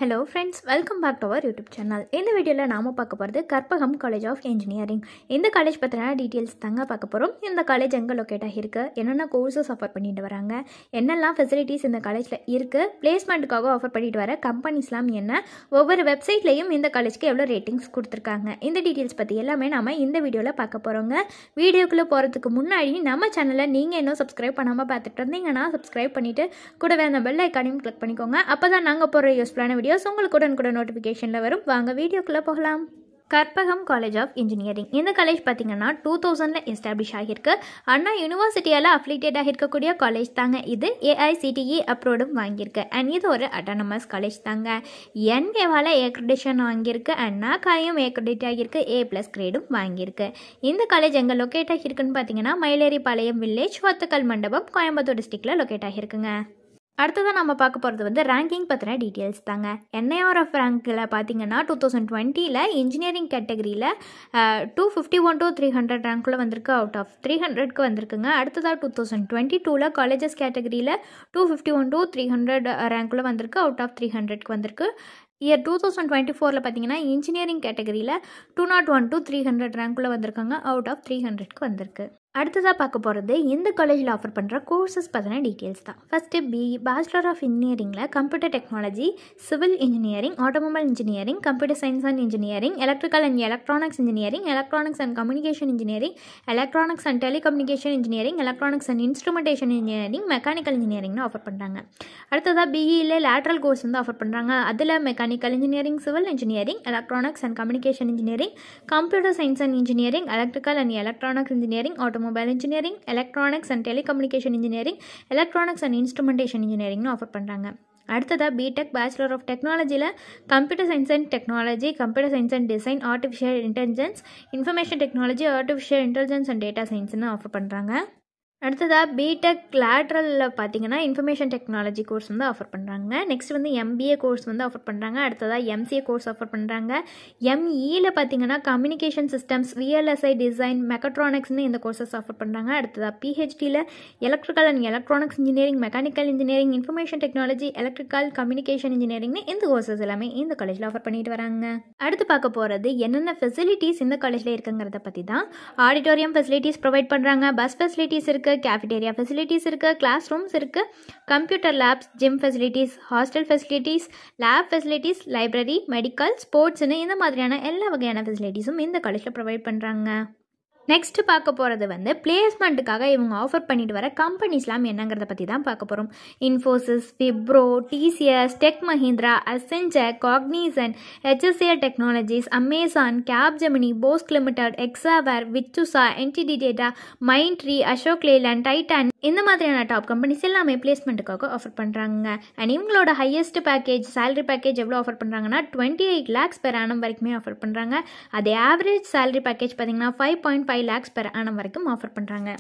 Hello friends, welcome back to our YouTube channel. இந்த வீடியோல நாம பார்க்க போறது கற்பகம் காலேஜ் ஆஃப் இன்ஜினியரிங். இந்த காலேஜ் பத்தின டீடைல்ஸ் தாங்க பார்க்க போறோம். இந்த காலேஜ் எங்க லொகேட் ஆகிருக்கு, என்னென்ன கோர்சஸ் ஆஃபர் பண்ணிட்டு வராங்க, என்னெல்லாம் ஃபெசிலிட்டிஸ் இந்த காலேஜ்ல இருக்கு, பிளேஸ்மெண்ட்டுக்காக ஆஃபர் பண்ணிட்டு வர கம்பெனிஸ்லாம் என்ன, ஒவ்வொரு வெப்சைட்லயும் இந்த காலேஜ்க்கு எவ்வளவு ரேட்டிங்ஸ் கொடுத்திருக்காங்க, இந்த டீடைல்ஸ் பத்தி எல்லாமே நாம இந்த வீடியோல பார்க்க போறோங்க. வீடியோக்குள்ள போறதுக்கு முன்னாடி நம்ம சேனலை நீங்க இன்னும் சப்ஸ்கிரைப் பண்ணாம பார்த்துட்டு இருந்தீங்கன்னா சப்ஸ்கிரைப் பண்ணிட்டு கூடவே அந்த பெல் ஐகானையும் கிளிக் பண்ணிக்கோங்க. அப்பதான் நாங்க போற யூஸ்ஃபுல்லான வீடியோஸ் உங்களுக்கு உடனுக்குடன் நோட்டிஃபிகேஷன்ல வரும். வாங்க வீடியோக்குள்ள போகலாம். கற்பகம் காலேஜ் ஆஃப் இன்ஜினியரிங் இந்த காலேஜ் பார்த்தீங்கன்னா 2000 எஸ்டாப்ளிஷ் ஆகியிருக்கு. அண்ணா யூனிவர்சிட்டியால் அஃபிலியேட் ஆகியிருக்கக்கூடிய காலேஜ் தாங்க இது. AICTE அப்ரூவ்டும் வாங்கியிருக்கு. அண்ட் இது ஒரு அட்டானமஸ் காலேஜ் தாங்க. NAவால் ஏக்ரெடிஷன் வாங்கியிருக்கு. அண்ட் நாக்காயும் ஏக்ரெடிட் ஆகியிருக்கு. A+ கிரேடும் வாங்கியிருக்கு. இந்த காலேஜ் எங்கே லொக்கேட் ஆகியிருக்குன்னு பார்த்தீங்கன்னா மயிலேறிபாளையம் வில்லேஜ், வத்தக்கல் மண்டபம், கோயம்புத்தூர் டிஸ்ட்ரிக்டில் லொக்கேட் ஆகியிருக்குங்க. அடுத்ததான் நம்ம பார்க்க போகிறது வந்து ரேங்கிங் பற்றின டீட்டெயில்ஸ் தாங்க. NIRF ரேங்கில் பார்த்தீங்கன்னா 2020 இன்ஜினியரிங் கேட்டகரியில் 251 to 300 ரேங்க்கில் வந்திருக்கு. அவுட் ஆஃப் 300க்கு வந்திருக்குங்க. அடுத்ததாக 2022 காலேஜஸ் கேட்டகரியில் 251 to 300 ரேங்க்கில் வந்திருக்கு. அவுட் ஆஃப் 300க்கு வந்திருக்கு. இயர் 2024 பார்த்தீங்கன்னா இன்ஜினியரிங் கேட்டகரியில் 201 to 300 ரேங்க்கில் வந்திருக்காங்க. அவுட் ஆஃப் 300க்கு வந்திருக்கு. அடுத்ததாக பார்க்க போகிறது இந்த காலேஜில் ஆஃபர் பண்ணுற கோர்சஸ் பற்றின டீட்டெயில்ஸ் தான். ஃபஸ்ட்டு பேச்சுலர் ஆஃப் இன்ஜினியரிங்கில் computer technology, civil engineering, automobile engineering, computer science and engineering, electrical and electronics engineering, electronics and communication engineering, electronics and telecommunication engineering, electronics and instrumentation engineering, mechanical இன்ஜினியரிங்னு offer பண்ணுறாங்க. அடுத்ததாக BE lateral course வந்து offer பண்ணுறாங்க. அதில் mechanical engineering, civil engineering, electronics and communication engineering, computer science and engineering, electrical and electronics engineering, automobile engineering, electronics and telecommunication engineering, electronics and instrumentation இன்ஜினியரிங்னு offer பண்ணுறாங்க. அடுத்ததாக BTech bachelor of டெக்னாலஜியில் computer science and technology, computer science and design, artificial intelligence, information technology, artificial intelligence and data சயின்ஸ்னு offer பண்ணுறாங்க. அடுத்ததாக BTech லேட்ரலில் பார்த்தீங்கன்னா information technology course வந்து ஆஃபர் பண்ணுறாங்க. நெக்ஸ்ட் வந்து MBA கோர்ஸ் வந்து ஆஃபர் பண்ணுறாங்க. அடுத்ததாக MCA கோர்ஸ் ஆஃபர் பண்ணுறாங்க. ME பார்த்தீங்கன்னா கம்யூனிகேஷன் சிஸ்டம்ஸ், VLSI டிசைன், மெக்கட்ரானிக்ஸ்னு இந்த கோர்சஸ் ஆஃபர் பண்ணுறாங்க. அடுத்ததாக PhDயில் electrical and electronics engineering, mechanical engineering, information technology, electrical communication இன்ஜினியரிங்னு இந்த கோர்சஸ் எல்லாமே இந்த காலேஜில் ஆஃபர் பண்ணிட்டு வராங்க. அடுத்து பார்க்க போகிறது என்னென்ன ஃபெசிலிட்டிஸ் இந்த காலேஜில் இருக்குங்கிறத பற்றி தான். ஆடிட்டோரியம் ஃபெசிலிட்டிஸ் ப்ரொவைட் பண்ணுறாங்க. பஸ் ஃபெசிலிட்டிஸ் இருக்குது, கேஃபிடேரியா ஃபெசிலிட்டிஸ் இருக்குது, கிளாஸ் ரூம்ஸ் இருக்குது, computer labs, gym facilities, hostel facilities, lab facilities, library, medical, ஸ்போர்ட்ஸ்னு இந்த மாதிரியான எல்லா வகையான ஃபெசிலிட்டிஸும் இந்த காலேஜில் ப்ரொவைட் பண்ணுறாங்க. நெக்ஸ்ட் பார்க்க போகிறது வந்து பிளேஸ்மெண்ட்டுக்காக இவங்க ஆஃபர் பண்ணிட்டு வர கம்பெனிஸ்லாம் என்னங்கிறத பற்றி தான் பார்க்க போகிறோம். Infosys, Wipro, TCS, Tech Mahindra, Accenture, Cognizant, HCL technologies, Amazon, Capgemini, Bosch limited, Hexaware, விச்சுசா, NTT டேட்டா, மைண்ட்ரி, அசோக் லேலண்ட், டைட்டான் இந்த மாதிரியான டாப் கம்பெனிஸ் எல்லாமே பிளேஸ்மெண்ட்டுக்காக ஆஃபர் பண்ணுறாங்க. அண்ட் இவங்களோட ஹையஸ்ட் பேக்கேஜ், சேலரி பேக்கேஜ் எவ்வளோ ஆஃபர் பண்ணுறாங்கன்னா 28 lakhs per annum வரைக்குமே ஆஃபர் பண்ணுறாங்க. அதே ஆவரேஜ் சேலரி பேக்கேஜ் பார்த்தீங்கன்னா 5.5 lakhs per annum வரைக்கும் ஆஃபர் பண்ணுறாங்க.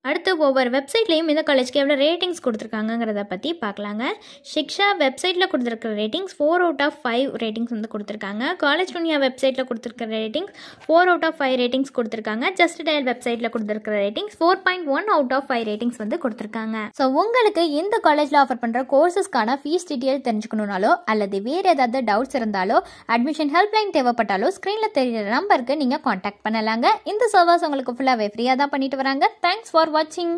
அடுத்து ஒவ்வொரு வெப்சைட்லேயும் இந்த காலேஜ்க்கு எவ்வளோ ரேட்டிங்ஸ் கொடுத்துருக்காங்கிறத பற்றி பார்க்கலாங்க. ஷிக்ஷா வெப்சைட்டில் கொடுத்துருக்கிற ரேட்டிங்ஸ் 4 out of 5 ரேட்டிங்ஸ் வந்து கொடுத்துருக்காங்க. காலேஜ் துனியா வெப்சைட்டில் கொடுத்துருக்கிற ரேட்டிங்ஸ் 4 out of 5 ரேட்டிங்ஸ் கொடுத்துருக்காங்க. ஜஸ்ட் டயல் வெப்சைட்டில் கொடுத்துருக்கிற ரேட்டிங்ஸ் 4.1 out of 5 ரேட்டிங்ஸ் வந்து கொடுத்துருக்காங்க. ஸோ உங்களுக்கு இந்த காலேஜில் ஆஃபர் பண்ணுற கோர்சஸ்க்கான ஃபீஸ் டீட்டெயில் தெரிஞ்சுக்கணுனாலோ அல்லது வேறு ஏதாவது டவுட்ஸ் இருந்தாலோ அட்மிஷன் ஹெல்ப்லைன் தேவைப்பட்டாலோ ஸ்க்ரீனில் தெரிகிற நம்பருக்கு நீங்கள் காண்டாக்ட் பண்ணலாங்க. இந்த சர்வர்ஸ் உங்களுக்கு ஃபுல்லாகவே ஃப்ரீயாக தான் பண்ணிட்டு வராங்க. Thanks for watching.